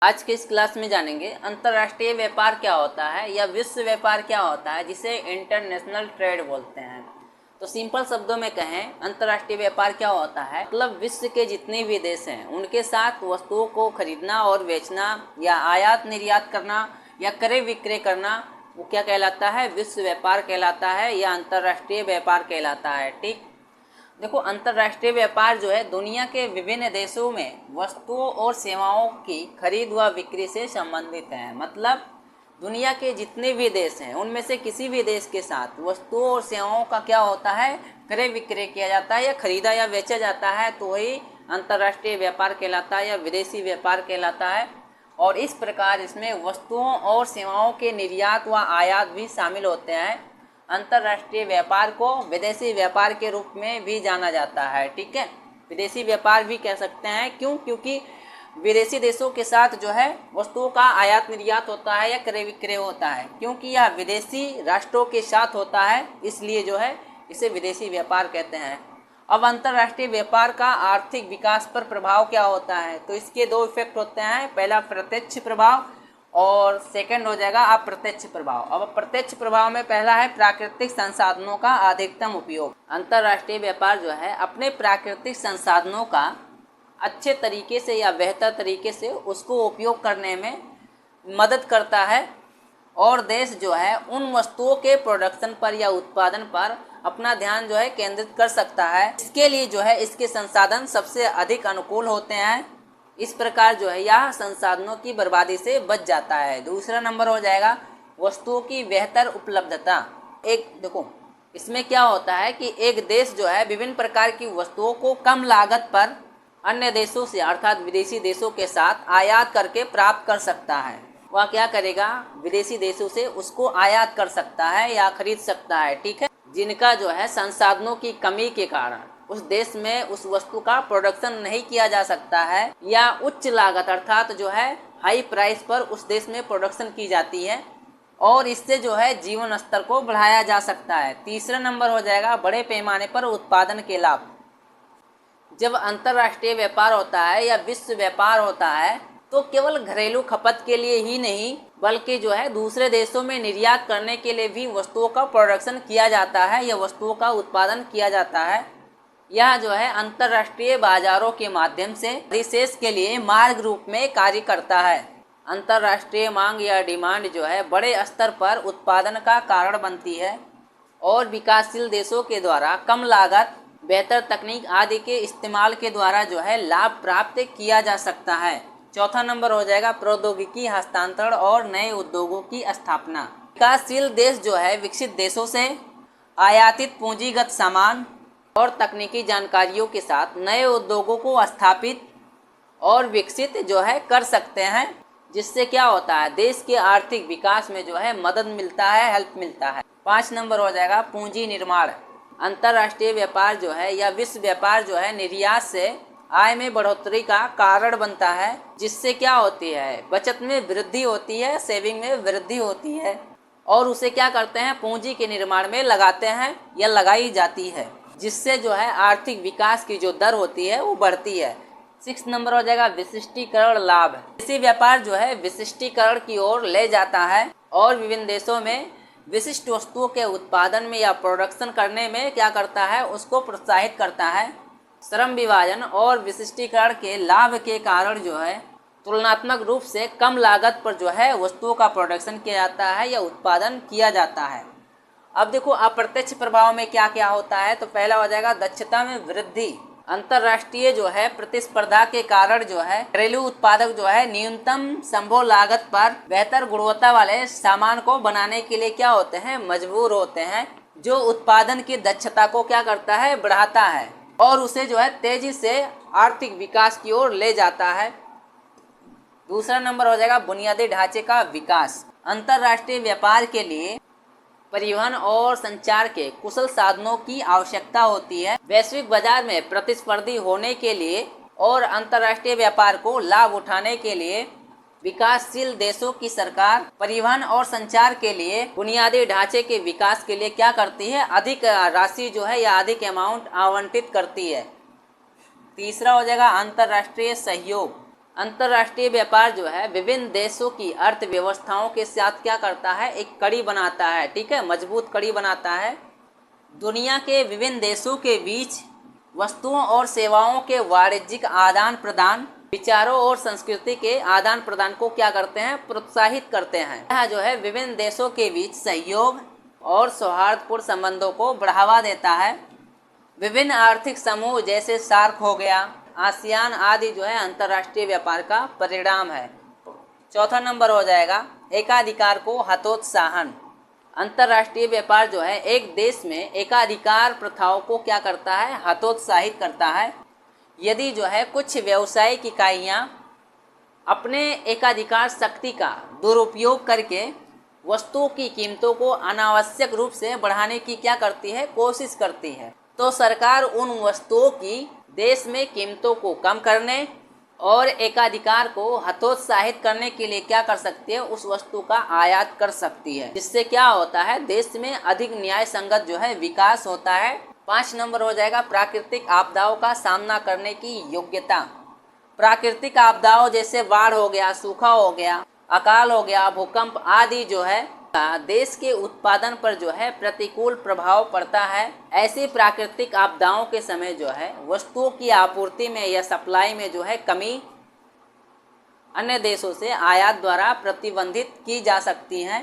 आज के इस क्लास में जानेंगे अंतर्राष्ट्रीय व्यापार क्या होता है या विश्व व्यापार क्या होता है, जिसे इंटरनेशनल ट्रेड बोलते हैं। तो सिंपल शब्दों में कहें, अंतर्राष्ट्रीय व्यापार क्या होता है मतलब विश्व के जितने भी देश हैं उनके साथ वस्तुओं को खरीदना और बेचना या आयात निर्यात करना या क्रय विक्रय करना, वो क्या कहलाता है? विश्व व्यापार कहलाता है या अंतर्राष्ट्रीय व्यापार कहलाता है। ठीक, देखो, अंतर्राष्ट्रीय व्यापार जो है दुनिया के विभिन्न देशों में वस्तुओं और सेवाओं की खरीद व बिक्री से संबंधित है। मतलब दुनिया के जितने भी देश हैं उनमें से किसी भी देश के साथ वस्तुओं और सेवाओं का क्या होता है? क्रय विक्रय किया जाता है या खरीदा या बेचा जाता है, तो वही अंतर्राष्ट्रीय व्यापार कहलाता है या विदेशी व्यापार कहलाता है। और इस प्रकार इसमें वस्तुओं और सेवाओं के निर्यात व आयात भी शामिल होते हैं। अंतर्राष्ट्रीय व्यापार को विदेशी व्यापार के रूप में भी जाना जाता है। ठीक है, विदेशी व्यापार भी कह सकते हैं। क्यों? क्योंकि विदेशी देशों के साथ जो है वस्तुओं का आयात निर्यात होता है या क्रय विक्रय होता है, क्योंकि यह विदेशी राष्ट्रों के साथ होता है, इसलिए जो है इसे विदेशी व्यापार कहते हैं। अब अंतर्राष्ट्रीय व्यापार का आर्थिक विकास पर प्रभाव क्या होता है? तो इसके दो इफेक्ट होते हैं, पहला प्रत्यक्ष प्रभाव और सेकंड हो जाएगा अप्रत्यक्ष प्रभाव। अब प्रत्यक्ष प्रभाव में पहला है प्राकृतिक संसाधनों का अधिकतम उपयोग। अंतर्राष्ट्रीय व्यापार जो है अपने प्राकृतिक संसाधनों का अच्छे तरीके से या बेहतर तरीके से उसको उपयोग करने में मदद करता है और देश जो है उन वस्तुओं के प्रोडक्शन पर या उत्पादन पर अपना ध्यान जो है केंद्रित कर सकता है। इसके लिए जो है इसके संसाधन सबसे अधिक अनुकूल होते हैं। इस प्रकार जो है यह संसाधनों की बर्बादी से बच जाता है। दूसरा नंबर हो जाएगा वस्तुओं की बेहतर उपलब्धता। एक देखो, इसमें क्या होता है कि एक देश जो है विभिन्न प्रकार की वस्तुओं को कम लागत पर अन्य देशों से अर्थात विदेशी देशों के साथ आयात करके प्राप्त कर सकता है। वह क्या करेगा? विदेशी देशों से उसको आयात कर सकता है या खरीद सकता है। ठीक है, जिनका जो है संसाधनों की कमी के कारण उस देश में उस वस्तु का प्रोडक्शन नहीं किया जा सकता है या उच्च लागत अर्थात जो है हाई प्राइस पर उस देश में प्रोडक्शन की जाती है और इससे जो है जीवन स्तर को बढ़ाया जा सकता है। तीसरा नंबर हो जाएगा बड़े पैमाने पर उत्पादन के लाभ। जब अंतर्राष्ट्रीय व्यापार होता है या विश्व व्यापार होता है तो केवल घरेलू खपत के लिए ही नहीं बल्कि जो है दूसरे देशों में निर्यात करने के लिए भी वस्तुओं का प्रोडक्शन किया जाता है या वस्तुओं का उत्पादन किया जाता है। यह जो है अंतर्राष्ट्रीय बाजारों के माध्यम से विशेष के लिए मार्ग रूप में कार्य करता है। अंतर्राष्ट्रीय मांग या डिमांड जो है बड़े स्तर पर उत्पादन का कारण बनती है और विकासशील देशों के द्वारा कम लागत, बेहतर तकनीक आदि के इस्तेमाल के द्वारा जो है लाभ प्राप्त किया जा सकता है। चौथा नंबर हो जाएगा प्रौद्योगिकी हस्तांतरण और नए उद्योगों की स्थापना। विकासशील देश जो है विकसित देशों से आयातित पूंजीगत सामान और तकनीकी जानकारियों के साथ नए उद्योगों को स्थापित और विकसित जो है कर सकते हैं, जिससे क्या होता है देश के आर्थिक विकास में जो है मदद मिलता है, हेल्प मिलता है। 5 नंबर हो जाएगा पूंजी निर्माण। अंतर्राष्ट्रीय व्यापार जो है या विश्व व्यापार जो है निर्यात से आय में बढ़ोतरी का कारण बनता है, जिससे क्या होती है बचत में वृद्धि होती है, सेविंग में वृद्धि होती है और उसे क्या करते हैं पूंजी के निर्माण में लगाते हैं या लगाई जाती है, जिससे जो है आर्थिक विकास की जो दर होती है वो बढ़ती है। 6 नंबर हो जाएगा विशिष्टीकरण लाभ। विदेशी व्यापार जो है विशिष्टीकरण की ओर ले जाता है और विभिन्न देशों में विशिष्ट वस्तुओं के उत्पादन में या प्रोडक्शन करने में क्या करता है उसको प्रोत्साहित करता है। श्रम विभाजन और विशिष्टीकरण के लाभ के कारण जो है तुलनात्मक रूप से कम लागत पर जो है वस्तुओं का प्रोडक्शन किया जाता है या उत्पादन किया जाता है। अब देखो अप्रत्यक्ष प्रभाव में क्या क्या होता है, तो पहला हो जाएगा दक्षता में वृद्धि। अंतर्राष्ट्रीय जो है प्रतिस्पर्धा के कारण जो है घरेलू उत्पादक जो है न्यूनतम संभव लागत पर बेहतर गुणवत्ता वाले सामान को बनाने के लिए क्या होते हैं मजबूर होते हैं, जो उत्पादन की दक्षता को क्या करता है बढ़ाता है और उसे जो है तेजी से आर्थिक विकास की ओर ले जाता है। दूसरा नंबर हो जाएगा बुनियादी ढांचे का विकास। अंतर्राष्ट्रीय व्यापार के लिए परिवहन और संचार के कुशल साधनों की आवश्यकता होती है। वैश्विक बाजार में प्रतिस्पर्धी होने के लिए और अंतर्राष्ट्रीय व्यापार को लाभ उठाने के लिए विकासशील देशों की सरकार परिवहन और संचार के लिए बुनियादी ढांचे के विकास के लिए क्या करती है अधिक राशि जो है या अधिक अमाउंट आवंटित करती है। तीसरा हो जाएगा अंतर्राष्ट्रीय सहयोग। अंतर्राष्ट्रीय व्यापार जो है विभिन्न देशों की अर्थव्यवस्थाओं के साथ क्या करता है, एक कड़ी बनाता है, ठीक है, मजबूत कड़ी बनाता है। दुनिया के विभिन्न देशों के बीच वस्तुओं और सेवाओं के वाणिज्यिक आदान प्रदान, विचारों और संस्कृति के आदान प्रदान को क्या करते हैं, प्रोत्साहित करते हैं। यह जो है विभिन्न देशों के बीच सहयोग और सौहार्दपूर्ण संबंधों को बढ़ावा देता है। विभिन्न आर्थिक समूह जैसे सार्क हो गया, आसियान आदि जो है अंतर्राष्ट्रीय व्यापार का परिणाम है। चौथा नंबर हो जाएगा एकाधिकार को हतोत्साहन। अंतर्राष्ट्रीय व्यापार जो है एक देश में एकाधिकार प्रथाओं को क्या करता है, हतोत्साहित करता है। यदि जो है कुछ व्यावसायिक इकाइयाँ अपने एकाधिकार शक्ति का दुरुपयोग करके वस्तुओं की कीमतों को अनावश्यक रूप से बढ़ाने की क्या करती है, कोशिश करती है, तो सरकार उन वस्तुओं की देश में कीमतों को कम करने और एकाधिकार को हतोत्साहित करने के लिए क्या कर सकती है, उस वस्तु का आयात कर सकती है, जिससे क्या होता है, देश में अधिक न्याय संगत जो है विकास होता है। 5 नंबर हो जाएगा प्राकृतिक आपदाओं का सामना करने की योग्यता। प्राकृतिक आपदाओं जैसे बाढ़ हो गया, सूखा हो गया, अकाल हो गया, भूकंप आदि जो है देश के उत्पादन पर जो है प्रतिकूल प्रभाव पड़ता है। ऐसी प्राकृतिक आपदाओं के समय जो है वस्तुओं की आपूर्ति में या सप्लाई में जो है कमी अन्य देशों से आयात द्वारा प्रतिबंधित की जा सकती है।